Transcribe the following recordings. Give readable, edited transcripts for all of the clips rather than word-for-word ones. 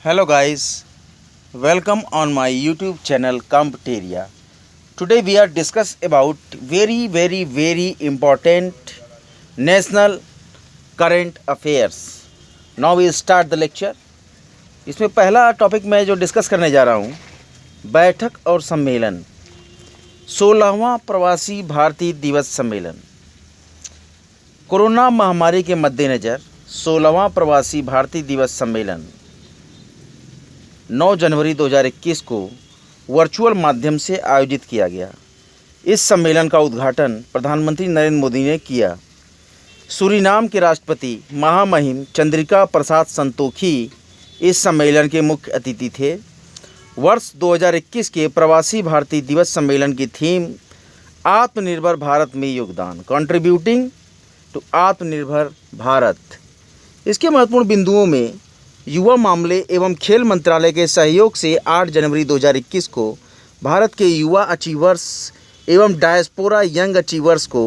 Hello guys, welcome on my YouTube channel Competeria. Today we are discuss about very important national current affairs. Now we start the lecture. इसमें पहला topic मैं जो discuss करने जा रहा हूँ, बैठक और सम्मेलन। 16वां प्रवासी भारतीय दिवस सम्मेलन। कोरोना महामारी के मद्देनज़र 16वां प्रवासी भारतीय दिवस सम्मेलन 9 जनवरी 2021 को वर्चुअल माध्यम से आयोजित किया गया। इस सम्मेलन का उद्घाटन प्रधानमंत्री नरेंद्र मोदी ने किया। सूरीनाम के राष्ट्रपति महामहिम चंद्रिका प्रसाद संतोखी इस सम्मेलन के मुख्य अतिथि थे। वर्ष 2021 के प्रवासी भारतीय दिवस सम्मेलन की थीम आत्मनिर्भर भारत में योगदान, कंट्रीब्यूटिंग टू आत्मनिर्भर भारत। इसके महत्वपूर्ण बिंदुओं में युवा मामले एवं खेल मंत्रालय के सहयोग से 8 जनवरी 2021 को भारत के युवा अचीवर्स एवं डायस्पोरा यंग अचीवर्स को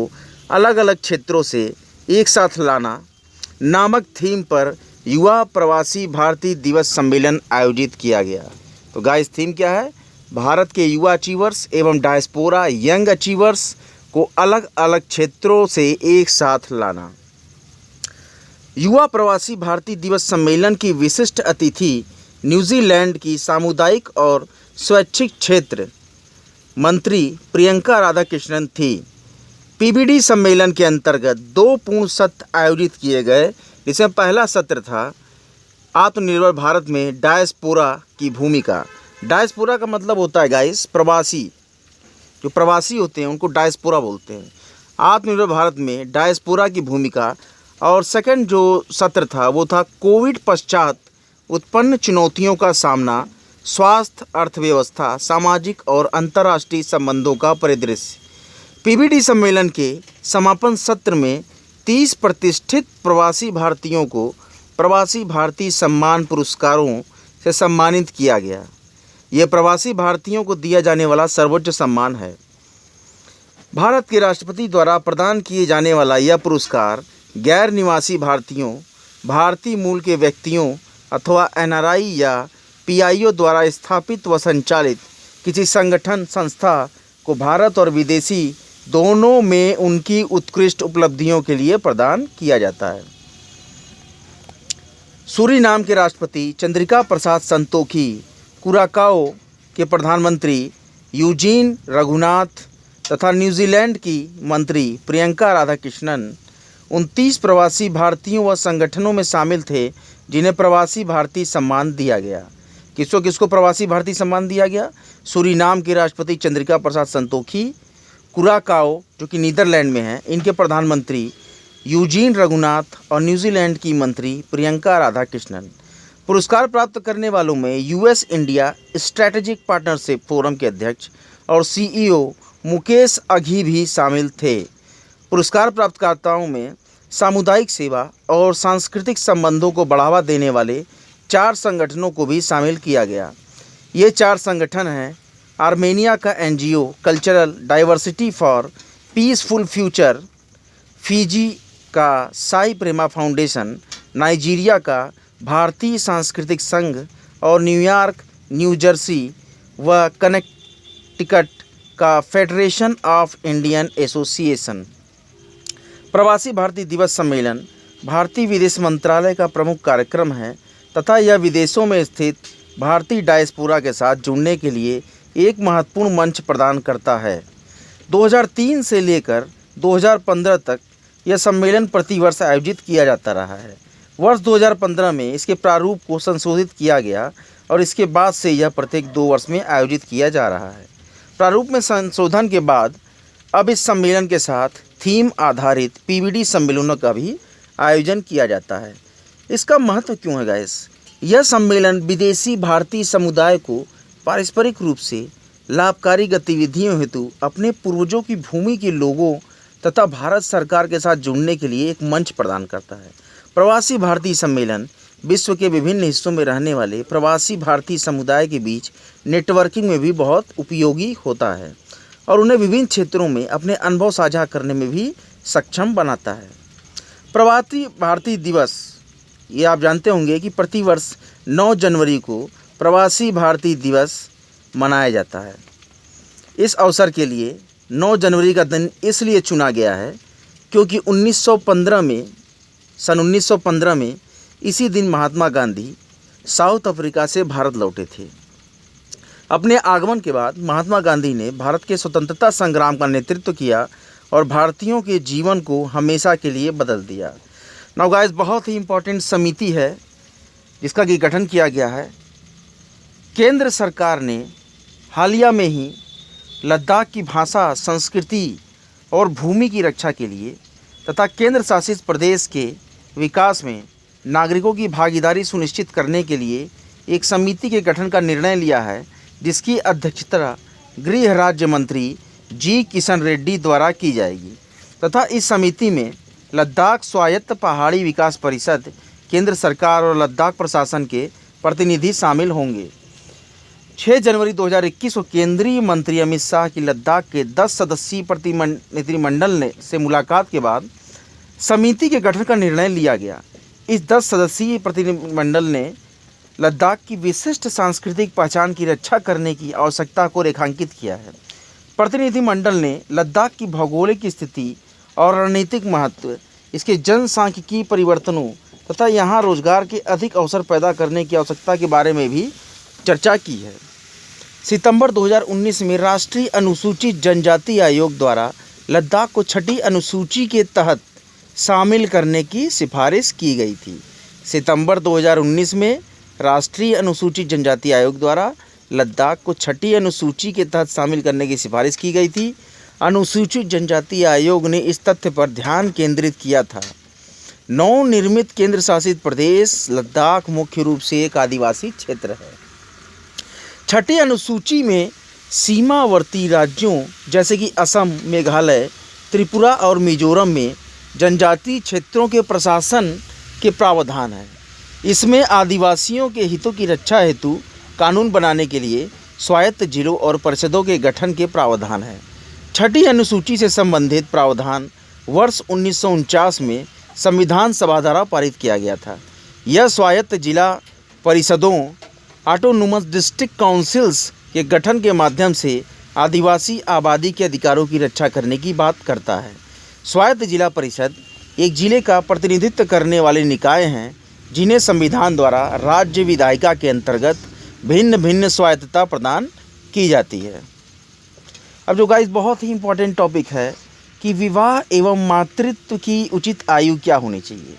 अलग अलग क्षेत्रों से एक साथ लाना नामक थीम पर युवा प्रवासी भारतीय दिवस सम्मेलन आयोजित किया गया। तो गाइस, थीम क्या है? भारत के युवा अचीवर्स एवं डायस्पोरा यंग अचीवर्स को अलग अलग क्षेत्रों से एक साथ लाना। युवा प्रवासी भारतीय दिवस सम्मेलन की विशिष्ट अतिथि न्यूजीलैंड की सामुदायिक और स्वैच्छिक क्षेत्र मंत्री प्रियंका राधाकृष्णन थी। पीबीडी सम्मेलन के अंतर्गत 2 पूर्ण सत्र आयोजित किए गए, जिसमें पहला सत्र था आत्मनिर्भर भारत में डायस्पोरा की भूमिका। डायस्पोरा का मतलब होता है गाइस प्रवासी। जो प्रवासी होते हैं उनको डायस्पोरा बोलते हैं। आत्मनिर्भर भारत में डायस्पोरा की भूमिका। और सेकंड जो सत्र था वो था कोविड पश्चात उत्पन्न चुनौतियों का सामना, स्वास्थ्य, अर्थव्यवस्था, सामाजिक और अंतर्राष्ट्रीय संबंधों का परिदृश्य। पीबीडी सम्मेलन के समापन सत्र में 30 प्रतिष्ठित प्रवासी भारतीयों को प्रवासी भारतीय सम्मान पुरस्कारों से सम्मानित किया गया। यह प्रवासी भारतीयों को दिया जाने वाला सर्वोच्च सम्मान है। भारत के राष्ट्रपति द्वारा प्रदान किए जाने वाला यह पुरस्कार गैर निवासी भारतीयों, भारतीय मूल के व्यक्तियों अथवा एनआरआई या पीआईओ द्वारा स्थापित व संचालित किसी संगठन संस्था को भारत और विदेशी दोनों में उनकी उत्कृष्ट उपलब्धियों के लिए प्रदान किया जाता है। सूरीनाम के राष्ट्रपति चंद्रिका प्रसाद संतोखी, कुराकाओ के प्रधानमंत्री यूजीन रघुनाथ तथा न्यूजीलैंड की मंत्री प्रियंका राधाकृष्णन 29 प्रवासी भारतीयों व संगठनों में शामिल थे जिन्हें प्रवासी भारतीय सम्मान दिया गया। किसको किसको प्रवासी भारतीय सम्मान दिया गया? सूरीनाम के राष्ट्रपति चंद्रिका प्रसाद संतोखी, कुराकाओ जो कि नीदरलैंड में है, इनके प्रधानमंत्री यूजीन रघुनाथ और न्यूजीलैंड की मंत्री प्रियंका राधाकृष्णन। पुरस्कार प्राप्त करने वालों में US India strategic partnership forum के अध्यक्ष और सीईओ मुकेश अघी भी शामिल थे। पुरस्कार प्राप्तकर्ताओं में सामुदायिक सेवा और सांस्कृतिक संबंधों को बढ़ावा देने वाले 4 संगठनों को भी शामिल किया गया। ये 4 संगठन हैं आर्मेनिया का NGO cultural diversity for peaceful future, Fiji का साई प्रेमा फाउंडेशन, नाइजीरिया का भारतीय सांस्कृतिक संघ और न्यूयॉर्क, न्यू जर्सी व कनेक्टिकट का फेडरेशन ऑफ इंडियन एसोसिएशन। प्रवासी भारतीय दिवस सम्मेलन भारतीय विदेश मंत्रालय का प्रमुख कार्यक्रम है तथा यह विदेशों में स्थित भारतीय डायस्पोरा के साथ जुड़ने के लिए एक महत्वपूर्ण मंच प्रदान करता है। 2003 से लेकर 2015 तक यह सम्मेलन प्रतिवर्ष आयोजित किया जाता रहा है। वर्ष 2015 में इसके प्रारूप को संशोधित किया गया और इसके बाद से यह प्रत्येक 2 वर्ष में आयोजित किया जा रहा है। प्रारूप में संशोधन के बाद अब इस सम्मेलन के साथ थीम आधारित पीबीडी सम्मेलनों का भी आयोजन किया जाता है। इसका महत्व क्यों है गाइस? यह सम्मेलन विदेशी भारतीय समुदाय को पारस्परिक रूप से लाभकारी गतिविधियों हेतु अपने पूर्वजों की भूमि के लोगों तथा भारत सरकार के साथ जुड़ने के लिए एक मंच प्रदान करता है। प्रवासी भारतीय सम्मेलन विश्व के विभिन्न हिस्सों में रहने वाले प्रवासी भारतीय समुदाय के बीच नेटवर्किंग में भी बहुत उपयोगी होता है और उन्हें विभिन्न क्षेत्रों में अपने अनुभव साझा करने में भी सक्षम बनाता है। प्रवासी भारतीय दिवस ये आप जानते होंगे कि प्रतिवर्ष 9 जनवरी को प्रवासी भारतीय दिवस मनाया जाता है। इस अवसर के लिए 9 जनवरी का दिन इसलिए चुना गया है क्योंकि सन 1915 में इसी दिन महात्मा गांधी साउथ अफ्रीका से भारत लौटे थे। अपने आगमन के बाद महात्मा गांधी ने भारत के स्वतंत्रता संग्राम का नेतृत्व किया और भारतीयों के जीवन को हमेशा के लिए बदल दिया। नाउ गाइस, बहुत ही इम्पोर्टेंट समिति है जिसका कि गठन किया गया है। केंद्र सरकार ने हालिया में ही लद्दाख की भाषा, संस्कृति और भूमि की रक्षा के लिए तथा केंद्र शासित प्रदेश के विकास में नागरिकों की भागीदारी सुनिश्चित करने के लिए एक समिति के गठन का निर्णय लिया है, जिसकी अध्यक्षता गृह राज्य मंत्री जी किशन रेड्डी द्वारा की जाएगी तथा इस समिति में लद्दाख स्वायत्त पहाड़ी विकास परिषद, केंद्र सरकार और लद्दाख प्रशासन के प्रतिनिधि शामिल होंगे। 6 जनवरी 2021 को केंद्रीय मंत्री अमित शाह की लद्दाख के 10 सदस्यीय प्रतिनिधिमंडल से मुलाकात के बाद समिति के गठन का निर्णय लिया गया। इस 10 सदस्यीय प्रतिनिधिमंडल ने लद्दाख की विशिष्ट सांस्कृतिक पहचान की रक्षा करने की आवश्यकता को रेखांकित किया है। प्रतिनिधिमंडल ने लद्दाख की भौगोलिक स्थिति और रणनीतिक महत्व, इसके जनसांख्यिकीय परिवर्तनों तथा यहाँ रोजगार के अधिक अवसर पैदा करने की आवश्यकता के बारे में भी चर्चा की है। सितंबर 2019 में राष्ट्रीय अनुसूचित जनजाति आयोग द्वारा लद्दाख को 6ठी अनुसूची के तहत शामिल करने की सिफारिश की गई थी। सितंबर 2019 में राष्ट्रीय अनुसूचित जनजाति आयोग द्वारा लद्दाख को 6ठी अनुसूची के तहत शामिल करने की सिफारिश की गई थी। अनुसूचित जनजाति आयोग ने इस तथ्य पर ध्यान केंद्रित किया था नवनिर्मित केंद्र शासित प्रदेश लद्दाख मुख्य रूप से एक आदिवासी क्षेत्र है। 6ठी अनुसूची में सीमावर्ती राज्यों जैसे कि असम, मेघालय, त्रिपुरा और मिजोरम में जनजातीय क्षेत्रों के प्रशासन के प्रावधान है। इसमें आदिवासियों के हितों की रक्षा हेतु कानून बनाने के लिए स्वायत्त जिलों और परिषदों के गठन के प्रावधान है। 6ठी अनुसूची से संबंधित प्रावधान वर्ष 1949 में संविधान सभा द्वारा पारित किया गया था। यह स्वायत्त जिला परिषदों, ऑटोनोमस डिस्ट्रिक्ट काउंसिल्स के गठन के माध्यम से आदिवासी आबादी के अधिकारों की रक्षा करने की बात करता है। स्वायत्त जिला परिषद एक जिले का प्रतिनिधित्व करने वाले निकाय हैं जिन्हें संविधान द्वारा राज्य विधायिका के अंतर्गत भिन्न भिन्न स्वायत्तता प्रदान की जाती है। अब जो गाइस बहुत ही इम्पोर्टेंट टॉपिक है कि विवाह एवं मातृत्व की उचित आयु क्या होनी चाहिए।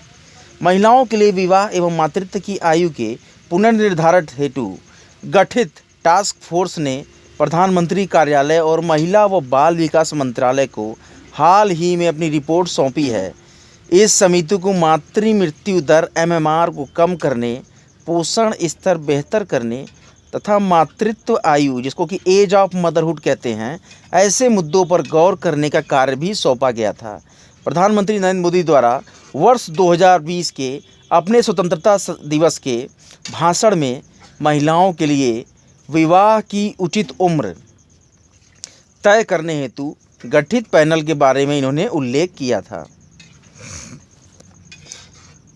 महिलाओं के लिए विवाह एवं मातृत्व की आयु के पुनर्निर्धारण हेतु गठित टास्क फोर्स ने प्रधानमंत्री कार्यालय और महिला व बाल विकास मंत्रालय को हाल ही में अपनी रिपोर्ट सौंपी है। इस समिति को मातृ मृत्यु दर MMR को कम करने, पोषण स्तर बेहतर करने तथा मातृत्व आयु जिसको कि एज ऑफ मदरहुड कहते हैं, ऐसे मुद्दों पर गौर करने का कार्य भी सौंपा गया था। प्रधानमंत्री नरेंद्र मोदी द्वारा वर्ष 2020 के अपने स्वतंत्रता दिवस के भाषण में महिलाओं के लिए विवाह की उचित उम्र तय करने हेतु गठित पैनल के बारे में इन्होंने उल्लेख किया था।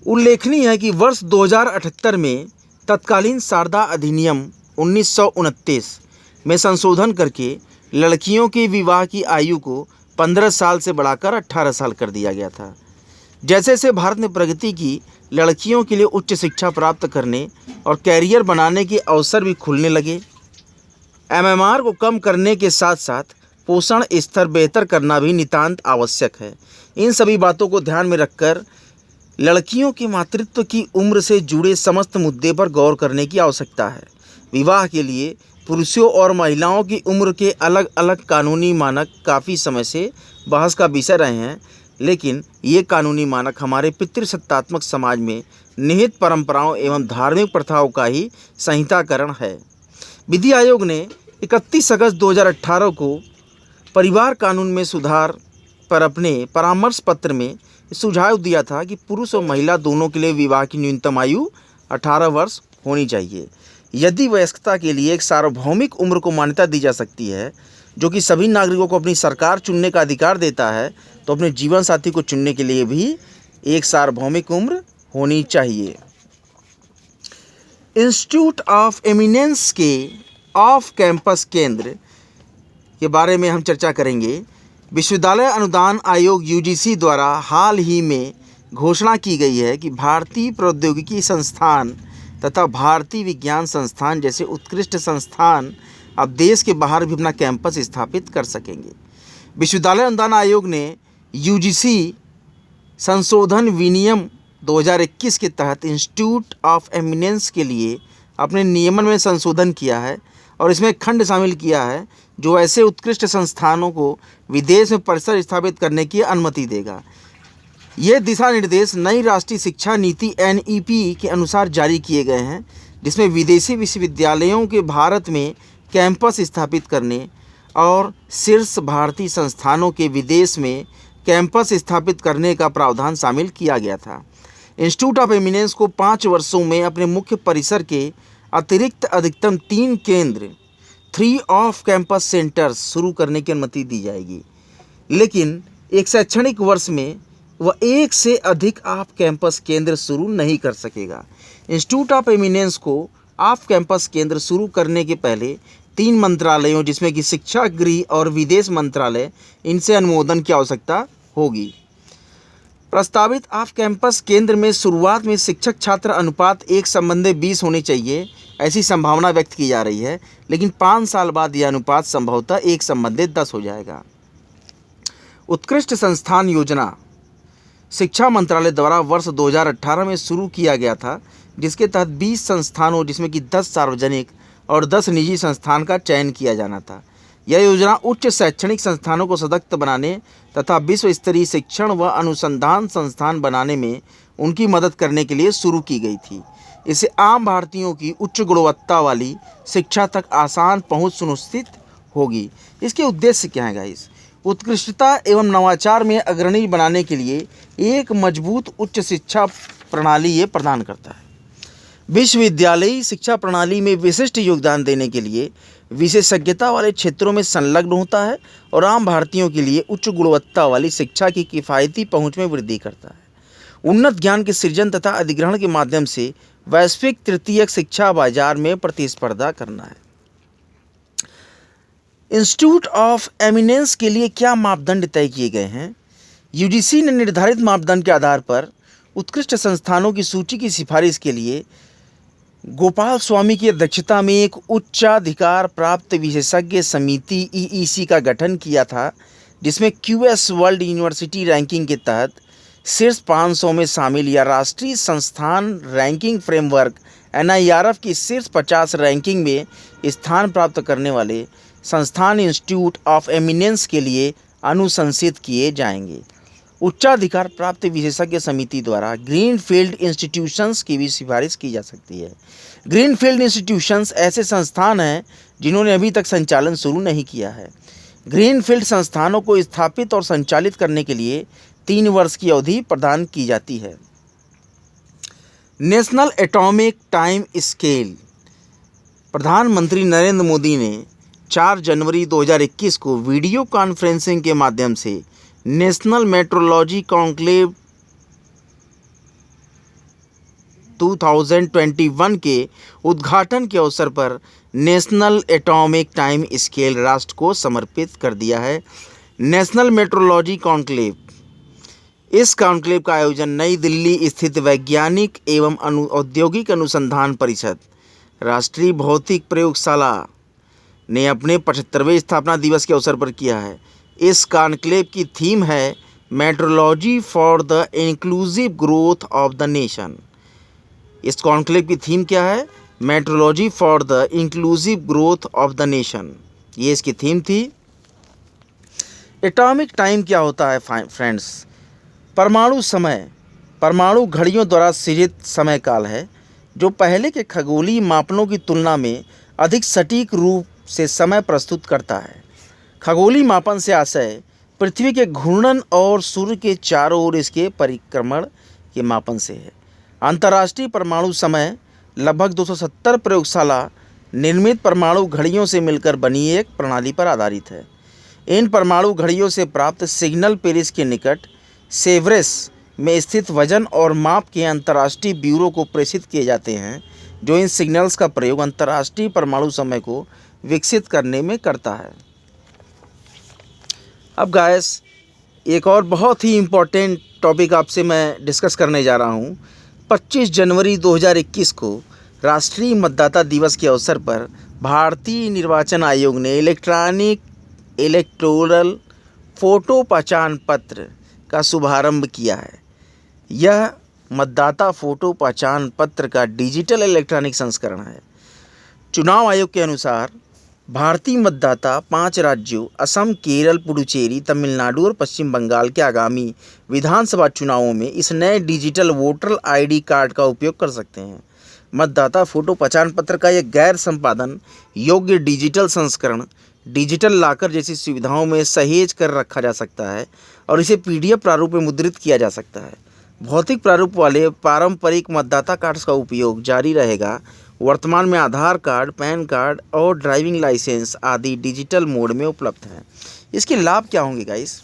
उल्लेखनीय है कि वर्ष 2078 में तत्कालीन शारदा अधिनियम 1929 में संशोधन करके लड़कियों के विवाह की आयु को 15 साल से बढ़ाकर 18 साल कर दिया गया था। जैसे जैसे भारत ने प्रगति की, लड़कियों के लिए उच्च शिक्षा प्राप्त करने और कैरियर बनाने के अवसर भी खुलने लगे। MMR को कम करने के साथ साथ पोषण स्तर बेहतर करना भी नितांत आवश्यक है। इन सभी बातों को ध्यान में रखकर लड़कियों की मातृत्व की उम्र से जुड़े समस्त मुद्दे पर गौर करने की आवश्यकता है। विवाह के लिए पुरुषों और महिलाओं की उम्र के अलग अलग कानूनी मानक काफ़ी समय से बहस का विषय रहे हैं, लेकिन ये कानूनी मानक हमारे पितृसत्तात्मक समाज में निहित परंपराओं एवं धार्मिक प्रथाओं का ही संहिताकरण है। विधि आयोग ने 31 अगस्त 2018 को परिवार कानून में सुधार पर अपने परामर्श पत्र में सुझाव दिया था कि पुरुष और महिला दोनों के लिए विवाह की न्यूनतम आयु 18 वर्ष होनी चाहिए। यदि वयस्कता के लिए एक सार्वभौमिक उम्र को मान्यता दी जा सकती है जो कि सभी नागरिकों को अपनी सरकार चुनने का अधिकार देता है, तो अपने जीवन साथी को चुनने के लिए भी एक सार्वभौमिक उम्र होनी चाहिए। इंस्टीट्यूट ऑफ एमिनेंस के ऑफ कैंपस केंद्र के बारे में हम चर्चा करेंगे। विश्वविद्यालय अनुदान आयोग यूजीसी द्वारा हाल ही में घोषणा की गई है कि भारतीय प्रौद्योगिकी संस्थान तथा भारतीय विज्ञान संस्थान जैसे उत्कृष्ट संस्थान अब देश के बाहर भी अपना कैंपस स्थापित कर सकेंगे। विश्वविद्यालय अनुदान आयोग ने यूजीसी संशोधन विनियम 2021 के तहत इंस्टीट्यूट ऑफ एमिनेंस के लिए अपने नियमन में संशोधन किया है और इसमें खंड शामिल किया है जो ऐसे उत्कृष्ट संस्थानों को विदेश में परिसर स्थापित करने की अनुमति देगा। ये दिशा निर्देश नई राष्ट्रीय शिक्षा नीति NEP के अनुसार जारी किए गए हैं, जिसमें विदेशी विश्वविद्यालयों के भारत में कैंपस स्थापित करने और शीर्ष भारतीय संस्थानों के विदेश में कैंपस स्थापित करने का प्रावधान शामिल किया गया था। इंस्टीट्यूट ऑफ एमिनेंस को 5 वर्षों में अपने मुख्य परिसर के अतिरिक्त अधिकतम 3 केंद्र 3 ऑफ कैंपस सेंटर्स शुरू करने की अनुमति दी जाएगी, लेकिन एक शैक्षणिक वर्ष में वह 1 से अधिक ऑफ कैंपस केंद्र शुरू नहीं कर सकेगा। इंस्टीट्यूट ऑफ एमिनेंस को ऑफ कैंपस केंद्र शुरू करने के पहले 3 मंत्रालयों जिसमें कि शिक्षा, गृह और विदेश मंत्रालय, इनसे अनुमोदन की आवश्यकता होगी। प्रस्तावित ऑफ कैंपस केंद्र में शुरुआत में शिक्षक छात्र अनुपात 1:20 होनी चाहिए, ऐसी संभावना व्यक्त की जा रही है, लेकिन 5 साल बाद यह अनुपात संभवतः 1:10 हो जाएगा। उत्कृष्ट संस्थान योजना शिक्षा मंत्रालय द्वारा वर्ष 2018 में शुरू किया गया था, जिसके तहत 20 संस्थानों जिसमें कि 10 सार्वजनिक और 10 निजी संस्थान का चयन किया जाना था। यह योजना उच्च शैक्षणिक संस्थानों को सशक्त बनाने तथा विश्व स्तरीय शिक्षण व अनुसंधान संस्थान बनाने में उनकी मदद करने के लिए शुरू की गई थी। इससे आम भारतीयों की उच्च गुणवत्ता वाली शिक्षा तक आसान पहुंच सुनिश्चित होगी। इसके उद्देश्य क्या है गाइस? उत्कृष्टता एवं नवाचार में अग्रणी बनाने के लिए एक मजबूत उच्च शिक्षा प्रणाली ये प्रदान करता है। विश्वविद्यालयी शिक्षा प्रणाली में विशिष्ट योगदान देने के लिए विशेषज्ञता वाले क्षेत्रों में संलग्न होता है और आम भारतीयों के लिए उच्च गुणवत्ता वाली शिक्षा की किफ़ायती पहुंच में वृद्धि करता है। उन्नत ज्ञान के सृजन तथा अधिग्रहण के माध्यम से वैश्विक तृतीयक शिक्षा बाजार में प्रतिस्पर्धा करना है। इंस्टीट्यूट ऑफ एमिनेंस के लिए क्या मापदंड तय किए गए हैं? यूजीसी ने निर्धारित मापदंड के आधार पर उत्कृष्ट संस्थानों की सूची की सिफारिश के लिए गोपाल स्वामी की अध्यक्षता में एक उच्चाधिकार प्राप्त विशेषज्ञ समिति EEC का गठन किया था, जिसमें QS वर्ल्ड यूनिवर्सिटी रैंकिंग के तहत शीर्ष 500 में शामिल या राष्ट्रीय संस्थान रैंकिंग फ्रेमवर्क NIRF की शीर्ष 50 रैंकिंग में स्थान प्राप्त करने वाले संस्थान इंस्टीट्यूट ऑफ एमिनेंस के लिए अनुशंसित किए जाएंगे। उच्चाधिकार प्राप्त विशेषज्ञ समिति द्वारा ग्रीनफील्ड इंस्टीट्यूशंस की भी सिफारिश की जा सकती है। ग्रीनफील्ड इंस्टीट्यूशंस ऐसे संस्थान हैं जिन्होंने अभी तक संचालन शुरू नहीं किया है। ग्रीनफील्ड संस्थानों को स्थापित और संचालित करने के लिए 3 वर्ष की अवधि प्रदान की जाती है। National atomic time scale. प्रधानमंत्री नरेंद्र मोदी ने 4 जनवरी 2021 को वीडियो कॉन्फ्रेंसिंग के माध्यम से नेशनल मेट्रोलॉजी कॉन्क्लेव 2021 के उद्घाटन के अवसर पर नेशनल एटॉमिक टाइम स्केल राष्ट्र को समर्पित कर दिया है। नेशनल मेट्रोलॉजी कॉन्क्लेव, इस कॉन्क्लेव का आयोजन नई दिल्ली स्थित वैज्ञानिक एवं औद्योगिक अनुसंधान परिषद राष्ट्रीय भौतिक प्रयोगशाला ने अपने 75वें स्थापना दिवस के अवसर पर किया है। इस कॉन्क्लेव की थीम है metrology for the inclusive growth of the nation. इस कॉन्क्लेव की थीम क्या है? Metrology for the inclusive growth of the nation, ये इसकी थीम थी। एटॉमिक टाइम क्या होता है फ्रेंड्स? परमाणु समय परमाणु घड़ियों द्वारा सृजित समय काल है, जो पहले के खगोलीय मापनों की तुलना में अधिक सटीक रूप से समय प्रस्तुत करता है। खगोलीय मापन से आशय पृथ्वी के घूर्णन और सूर्य के चारों ओर इसके परिक्रमण के मापन से है। अंतर्राष्ट्रीय परमाणु समय लगभग 270 प्रयोगशाला निर्मित परमाणु घड़ियों से मिलकर बनी एक प्रणाली पर आधारित है। इन परमाणु घड़ियों से प्राप्त सिग्नल पेरिस के निकट सेव्हरेस में स्थित वजन और माप के अंतर्राष्ट्रीय ब्यूरो को प्रेषित किए जाते हैं, जो इन सिग्नल्स का प्रयोग अंतर्राष्ट्रीय परमाणु समय को विकसित करने में करता है। अब गाइस, एक और बहुत ही इम्पोर्टेंट टॉपिक आपसे मैं डिस्कस करने जा रहा हूँ। 25 जनवरी 2021 को राष्ट्रीय मतदाता दिवस के अवसर पर भारतीय निर्वाचन आयोग ने इलेक्टोरल फ़ोटो पहचान पत्र का शुभारंभ किया है। यह मतदाता फ़ोटो पहचान पत्र का डिजिटल इलेक्ट्रॉनिक संस्करण है। चुनाव आयोग के अनुसार भारतीय मतदाता 5 राज्यों असम, केरल, पुडुचेरी, तमिलनाडु और पश्चिम बंगाल के आगामी विधानसभा चुनावों में इस नए डिजिटल वोटर आईडी कार्ड का उपयोग कर सकते हैं। मतदाता फ़ोटो पहचान पत्र का यह गैर संपादन योग्य डिजिटल संस्करण डिजिटल लॉकर जैसी सुविधाओं में सहेज कर रखा जा सकता है और इसे PDF प्रारूप में मुद्रित किया जा सकता है। भौतिक प्रारूप वाले पारंपरिक मतदाता कार्ड्स का उपयोग जारी रहेगा। वर्तमान में आधार कार्ड, पैन कार्ड और ड्राइविंग लाइसेंस आदि डिजिटल मोड में उपलब्ध हैं। इसके लाभ क्या होंगे गाइस?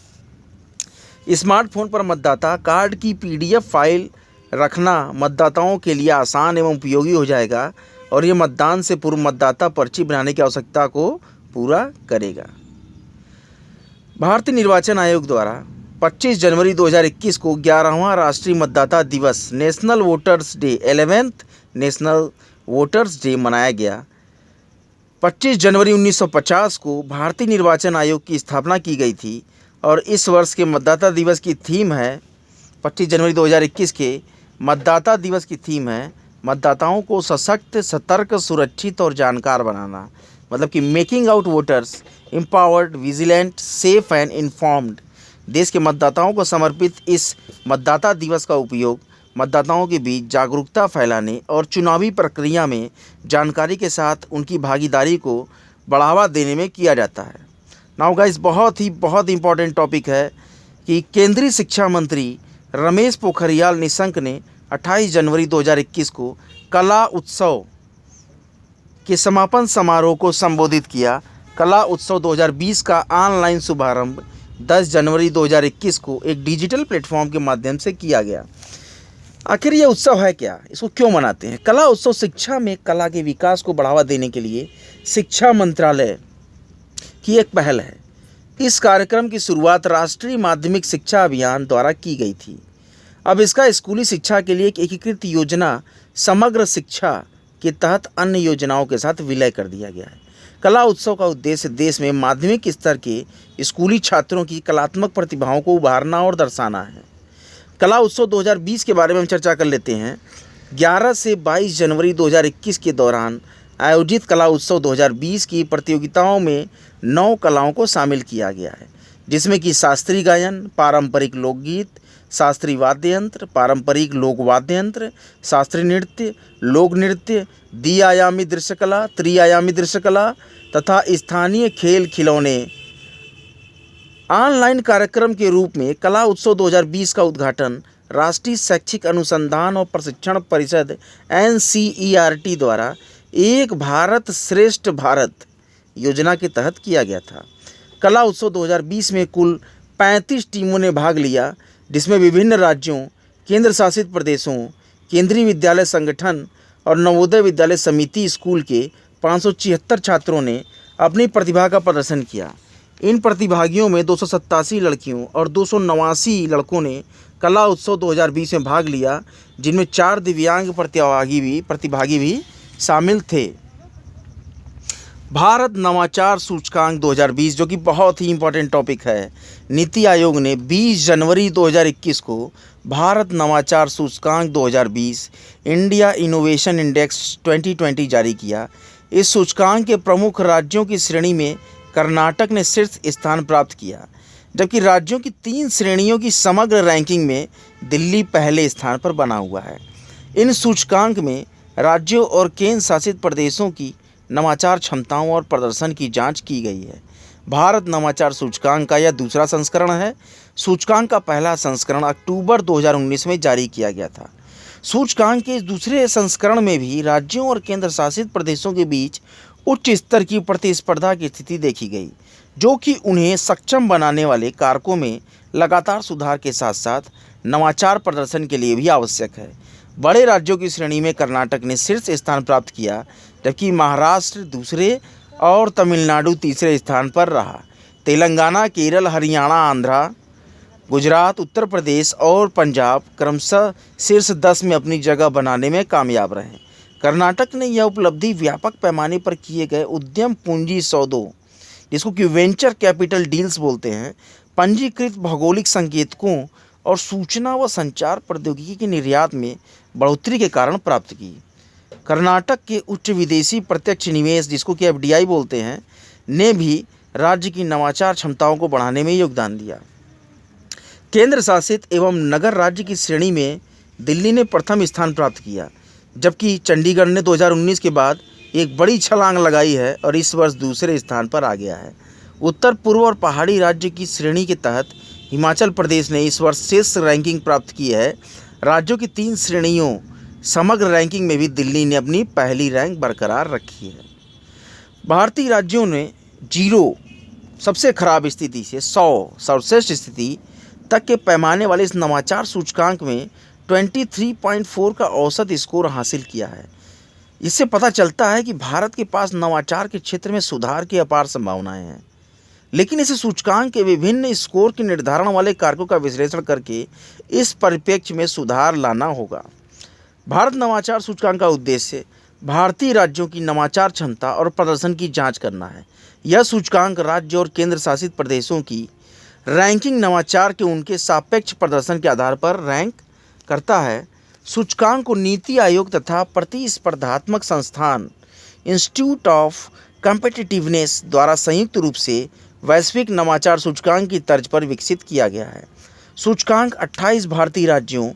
स्मार्टफोन पर मतदाता कार्ड की PDF फाइल रखना मतदाताओं के लिए आसान एवं उपयोगी हो जाएगा और ये मतदान से पूर्व मतदाता पर्ची बनाने की आवश्यकता को पूरा करेगा। भारतीय निर्वाचन आयोग द्वारा 25 जनवरी 2021 को 11वां राष्ट्रीय मतदाता दिवस national voters day 11th national voters day मनाया गया। 25 जनवरी 1950 को भारतीय निर्वाचन आयोग की स्थापना की गई थी और इस वर्ष के मतदाता दिवस की थीम है 25 जनवरी 2021 के मतदाता दिवस की थीम है मतदाताओं को सशक्त, सतर्क, सुरक्षित और जानकार बनाना। मतलब कि making out voters empowered, vigilant, safe and informed. देश के मतदाताओं को समर्पित इस मतदाता दिवस का उपयोग मतदाताओं के बीच जागरूकता फैलाने और चुनावी प्रक्रिया में जानकारी के साथ उनकी भागीदारी को बढ़ावा देने में किया जाता है। नाउ गाइस, बहुत इंपॉर्टेंट टॉपिक है कि केंद्रीय शिक्षा मंत्री रमेश पोखरियाल निशंक ने 28 जनवरी 2021 को कला उत्सव के समापन समारोह को संबोधित किया। कला उत्सव 2020 का ऑनलाइन शुभारंभ 10 जनवरी 2021 को एक डिजिटल प्लेटफॉर्म के माध्यम से किया गया। आखिर ये उत्सव है क्या? इसको क्यों मनाते हैं? कला उत्सव शिक्षा में कला के विकास को बढ़ावा देने के लिए शिक्षा मंत्रालय की एक पहल है। इस कार्यक्रम की शुरुआत राष्ट्रीय माध्यमिक शिक्षा अभियान द्वारा की गई थी। अब इसका स्कूली शिक्षा के लिए एक एकीकृत योजना समग्र शिक्षा के तहत अन्य योजनाओं के साथ विलय कर दिया गया है। कला उत्सव का उद्देश्य देश में माध्यमिक स्तर के स्कूली छात्रों की कलात्मक प्रतिभाओं को उभारना और दर्शाना है। कला उत्सव 2020 के बारे में हम चर्चा कर लेते हैं। 11 से 22 जनवरी 2021 के दौरान आयोजित कला उत्सव 2020 की प्रतियोगिताओं में 9 कलाओं को शामिल किया गया है, जिसमें कि शास्त्रीय गायन, पारंपरिक लोकगीत, शास्त्रीय वाद्य यंत्र, पारंपरिक लोक वाद्य यंत्र, शास्त्रीय नृत्य, लोक नृत्य, द्विआयामी दृश्यकला, त्रिआयामी दृश्यकला तथा स्थानीय खेल खिलौने। ऑनलाइन कार्यक्रम के रूप में कला उत्सव 2020 का उद्घाटन राष्ट्रीय शैक्षिक अनुसंधान और प्रशिक्षण परिषद NCERT द्वारा एक भारत श्रेष्ठ भारत योजना के तहत किया गया था। कला उत्सव 2020 में कुल 35 टीमों ने भाग लिया, जिसमें विभिन्न राज्यों, केंद्र शासित प्रदेशों, केंद्रीय विद्यालय संगठन और नवोदय विद्यालय समिति स्कूल के 576 छात्रों ने अपनी प्रतिभा का प्रदर्शन किया। इन प्रतिभागियों में 287 लड़कियों और 289 लड़कों ने कला उत्सव 2020 में भाग लिया, जिनमें 4 दिव्यांग प्रतिभागी भी शामिल थे। भारत नवाचार सूचकांक 2020, जो कि बहुत ही इम्पोर्टेंट टॉपिक है। नीति आयोग ने 20 जनवरी 2021 को भारत नवाचार सूचकांक 2020 इंडिया इनोवेशन इंडेक्स 2020 जारी किया। इस सूचकांक के प्रमुख राज्यों की श्रेणी में कर्नाटक ने शीर्ष स्थान प्राप्त किया, जबकि राज्यों की 3 श्रेणियों की समग्र रैंकिंग में दिल्ली पहले स्थान पर बना हुआ है। इन सूचकांक में राज्यों और केंद्र शासित प्रदेशों की नवाचार क्षमताओं और प्रदर्शन की जांच की गई है। भारत नवाचार सूचकांक का यह दूसरा संस्करण है। सूचकांक का पहला संस्करण अक्टूबर 2019 में जारी किया गया था। सूचकांक के इस दूसरे संस्करण में भी राज्यों और केंद्र शासित प्रदेशों के बीच उच्च स्तर की प्रतिस्पर्धा की स्थिति देखी गई, जो कि उन्हें सक्षम बनाने वाले कारकों में लगातार सुधार के साथ साथ नवाचार प्रदर्शन के लिए भी आवश्यक है। बड़े राज्यों की श्रेणी में कर्नाटक ने शीर्ष स्थान प्राप्त किया, जबकि महाराष्ट्र दूसरे और तमिलनाडु तीसरे स्थान पर रहा। तेलंगाना, केरल, हरियाणा, आंध्र, गुजरात, उत्तर प्रदेश और पंजाब क्रमशः शीर्ष 10 में अपनी जगह बनाने में कामयाब रहे। कर्नाटक ने यह उपलब्धि व्यापक पैमाने पर किए गए उद्यम पूंजी सौदों, जिसको कि वेंचर कैपिटल डील्स बोलते हैं, पंजीकृत भौगोलिक संकेतकों और सूचना व संचार प्रौद्योगिकी के निर्यात में बढ़ोतरी के कारण प्राप्त की। कर्नाटक के उच्च विदेशी प्रत्यक्ष निवेश, जिसको कि एफडीआई बोलते हैं, ने भी राज्य की नवाचार क्षमताओं को बढ़ाने में योगदान दिया। केंद्र शासित एवं नगर राज्य की श्रेणी में दिल्ली ने प्रथम स्थान प्राप्त किया, जबकि चंडीगढ़ ने 2019 के बाद एक बड़ी छलांग लगाई है और इस वर्ष दूसरे स्थान पर आ गया है। उत्तर पूर्व और पहाड़ी राज्य की श्रेणी के तहत हिमाचल प्रदेश ने इस वर्ष शीर्ष रैंकिंग प्राप्त की है। राज्यों की 3 श्रेणियों समग्र रैंकिंग में भी दिल्ली ने अपनी पहली रैंक बरकरार रखी है। भारतीय राज्यों ने 0 सबसे खराब स्थिति से 100 सर्वश्रेष्ठ स्थिति तक के पैमाने वाले इस नवाचार सूचकांक में 23.4 का औसत स्कोर हासिल किया है। इससे पता चलता है कि भारत के पास नवाचार के क्षेत्र में सुधार की अपार संभावनाएं हैं, लेकिन इस सूचकांक के विभिन्न स्कोर के निर्धारण वाले कारकों का विश्लेषण करके इस परिप्रेक्ष्य में सुधार लाना होगा। भारत नवाचार सूचकांक का उद्देश्य भारतीय राज्यों की नवाचार क्षमता और प्रदर्शन की जांच करना है। यह सूचकांक राज्य और केंद्र शासित प्रदेशों की रैंकिंग नवाचार के उनके सापेक्ष प्रदर्शन के आधार पर रैंक करता है। सूचकांक को नीति आयोग तथा प्रतिस्पर्धात्मक संस्थान इंस्टीट्यूट ऑफ कॉम्पिटिटिवनेस द्वारा संयुक्त रूप से वैश्विक नवाचार सूचकांक की तर्ज पर विकसित किया गया है। सूचकांक 28 भारतीय राज्यों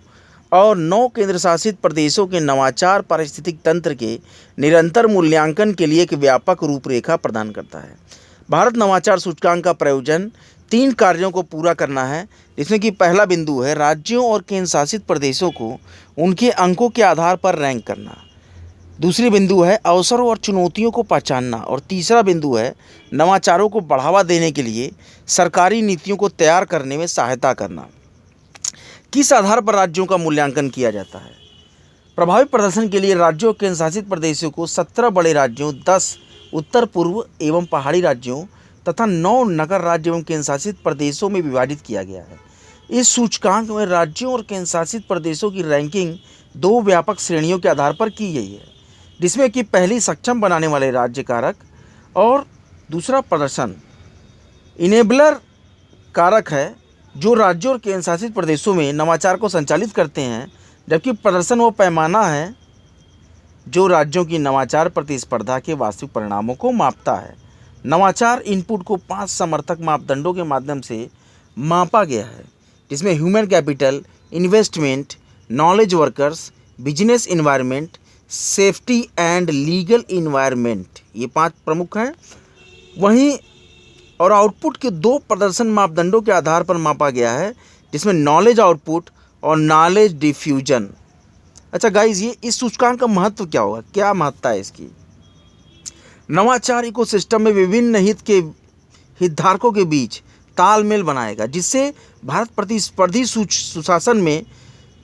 और 9 केंद्र शासित प्रदेशों के नवाचार पारिस्थितिक तंत्र के निरंतर मूल्यांकन के लिए एक व्यापक रूपरेखा प्रदान करता है। भारत नवाचार सूचकांक का प्रयोजन 3 कार्यों को पूरा करना है, जिसमें कि पहला बिंदु है राज्यों और केंद्र शासित प्रदेशों को उनके अंकों के आधार पर रैंक करना। दूसरी बिंदु है अवसरों और चुनौतियों को पहचानना और तीसरा बिंदु है नवाचारों को बढ़ावा देने के लिए सरकारी नीतियों को तैयार करने में सहायता करना। किस आधार पर राज्यों का मूल्यांकन किया जाता है? प्रभावी प्रदर्शन के लिए राज्यों और केंद्र शासित प्रदेशों को 17 बड़े राज्यों, 10 उत्तर पूर्व एवं पहाड़ी राज्यों तथा 9 नगर राज्य एवं केंद्र शासित प्रदेशों में विभाजित किया गया है। इस सूचकांक में राज्यों और केंद्र शासित प्रदेशों की रैंकिंग 2 व्यापक श्रेणियों के आधार पर की गई है, जिसमें कि पहली सक्षम बनाने वाले राज्य कारक और दूसरा प्रदर्शन इनेबलर कारक है, जो राज्यों और केंद्र शासित प्रदेशों में नवाचार को संचालित करते हैं, जबकि प्रदर्शन वो पैमाना है जो राज्यों की नवाचार प्रतिस्पर्धा के वास्तविक परिणामों को मापता है। नवाचार इनपुट को 5 समर्थक मापदंडों के माध्यम से मापा गया है, जिसमें human capital, investment, knowledge workers, business environment, safety and legal environment, ये 5 प्रमुख हैं। वहीं और आउटपुट के 2 प्रदर्शन मापदंडों के आधार पर मापा गया है, जिसमें नॉलेज आउटपुट और नॉलेज डिफ्यूजन। अच्छा गाइज, ये इस सूचकांक का महत्व क्या होगा, क्या महत्ता है इसकी? नवाचार इकोसिस्टम में विभिन्न हितधारकों के बीच तालमेल बनाएगा, जिससे भारत प्रतिस्पर्धी सुशासन में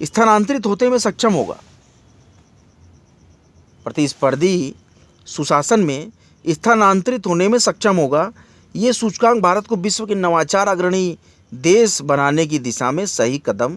स्थानांतरित होते में सक्षम होगा। प्रतिस्पर्धी सुशासन में स्थानांतरित होने में सक्षम होगा। ये सूचकांक भारत को विश्व के नवाचार अग्रणी देश बनाने की दिशा में सही कदम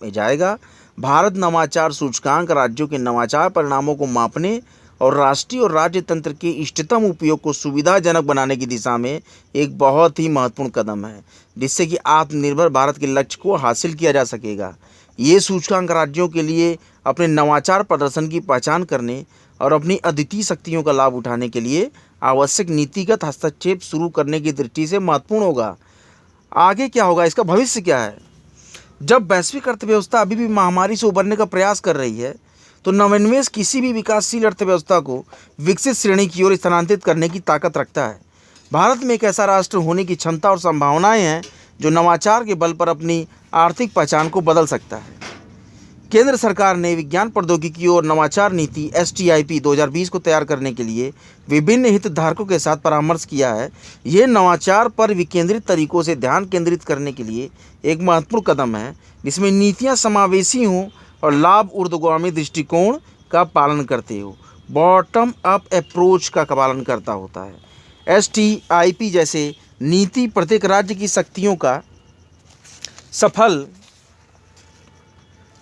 में जाएगा। भारत नवाचार सूचकांक राज्यों के नवाचार परिणामों को मापने और राष्ट्रीय और राज्य तंत्र के इष्टतम उपयोग को सुविधाजनक बनाने की दिशा में एक बहुत ही महत्वपूर्ण कदम है, जिससे कि आत्मनिर्भर भारत के लक्ष्य को हासिल किया जा सकेगा। ये सूचकांक राज्यों के लिए अपने नवाचार प्रदर्शन की पहचान करने और अपनी अद्वितीय शक्तियों का लाभ उठाने के लिए आवश्यक नीतिगत हस्तक्षेप शुरू करने की दृष्टि से महत्वपूर्ण होगा। आगे क्या होगा, इसका भविष्य क्या है? जब वैश्विक अर्थव्यवस्था अभी भी महामारी से उबरने का प्रयास कर रही है, तो नवोन्मेष किसी भी विकासशील अर्थव्यवस्था को विकसित श्रेणी की ओर स्थानांतरित करने की ताकत रखता है। भारत में एक ऐसा राष्ट्र होने की क्षमता और संभावनाएं हैं जो नवाचार के बल पर अपनी आर्थिक पहचान को बदल सकता है। केंद्र सरकार ने विज्ञान प्रौद्योगिकी और नवाचार नीति STIP 2020 को तैयार करने के लिए विभिन्न हितधारकों के साथ परामर्श किया है। ये नवाचार पर विकेंद्रित तरीकों से ध्यान केंद्रित करने के लिए एक महत्वपूर्ण कदम है, जिसमें नीतियां समावेशी हों और लाभ ऊर्ध्वगामी दृष्टिकोण का पालन करते हो, बॉटम अप अप्रोच का पालन करता होता है। STIP जैसे नीति प्रत्येक राज्य की शक्तियों का सफल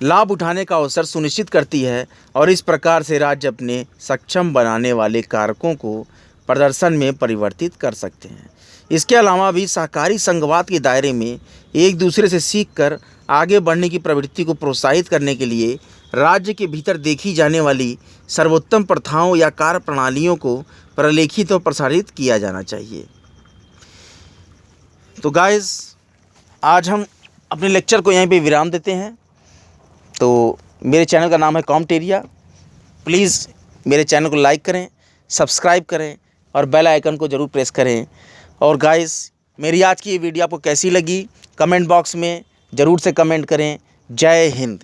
लाभ उठाने का अवसर सुनिश्चित करती है और इस प्रकार से राज्य अपने सक्षम बनाने वाले कारकों को प्रदर्शन में परिवर्तित कर सकते हैं। इसके अलावा भी सहकारी संघवाद के दायरे में एक दूसरे से सीखकर आगे बढ़ने की प्रवृत्ति को प्रोत्साहित करने के लिए राज्य के भीतर देखी जाने वाली सर्वोत्तम प्रथाओं या कार्य प्रणालियों को प्रलेखित और प्रसारित किया जाना चाहिए। तो गाइस, आज हम अपने लेक्चर को यहीं पे विराम देते हैं। तो मेरे चैनल का नाम है कॉम्टेरिया। प्लीज़ मेरे चैनल को लाइक करें, सब्सक्राइब करें और बेल आइकन को ज़रूर प्रेस करें। और गाइस, मेरी आज की ये वीडियो आपको कैसी लगी कमेंट बॉक्स में ज़रूर से कमेंट करें। जय हिंद।